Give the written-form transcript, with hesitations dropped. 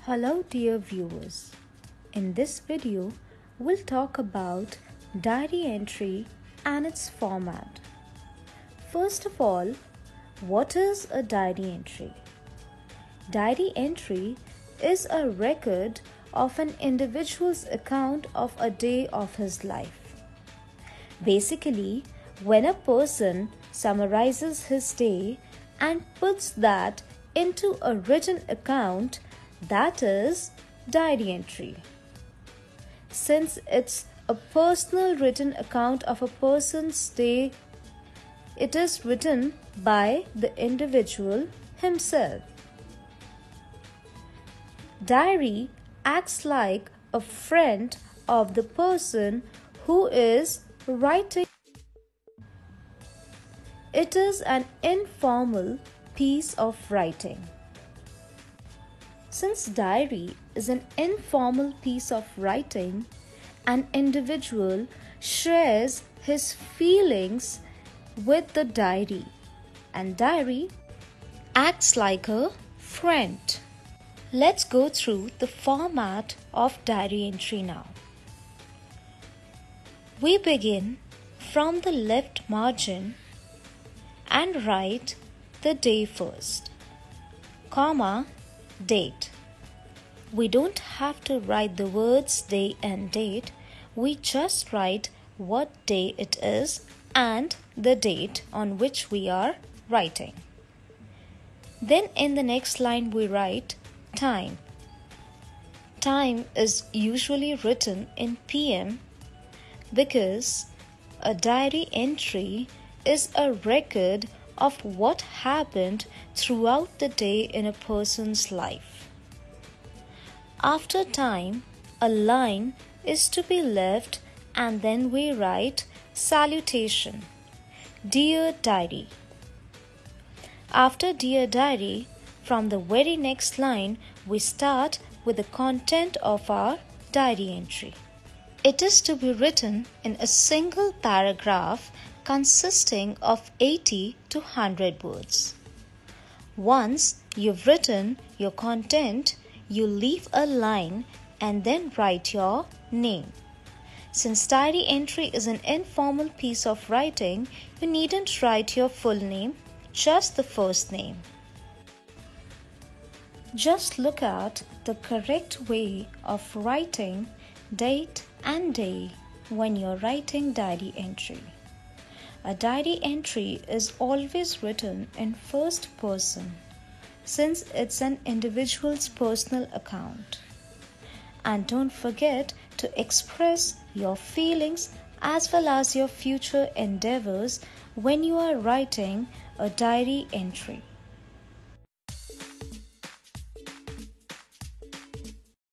Hello dear viewers. In this video, we'll talk about diary entry and its format. First of all, what is a diary entry? Diary entry is a record of an individual's account of a day of his life. Basically, when a person summarizes his day and puts that into a written account, that is diary entry. Since it's a personal written account of a person's day, it is written by the individual himself. Diary acts like a friend of the person who is writing. It is an informal piece of writing. Since diary is an informal piece of writing, an individual shares his feelings with the diary, and diary acts like a friend. Let's go through the format of diary entry now. We begin from the left margin and write the day first, comma, date. We don't have to write the words day and date. We just write what day it is and the date on which we are writing. Then in the next line we write time. Time is usually written in PM because a diary entry is a record of what happened throughout the day in a person's life. After time, a line is to be left and then we write salutation, Dear Diary. After Dear Diary, from the very next line, we start with the content of our diary entry. It is to be written in a single paragraph consisting of 80 to 100 words. Once you've written your content, you leave a line and then write your name. Since diary entry is an informal piece of writing, you needn't write your full name, just the first name. Just look at the correct way of writing date and day when you're writing diary entry. A diary entry is always written in first person since it's an individual's personal account. And don't forget to express your feelings as well as your future endeavors when you are writing a diary entry.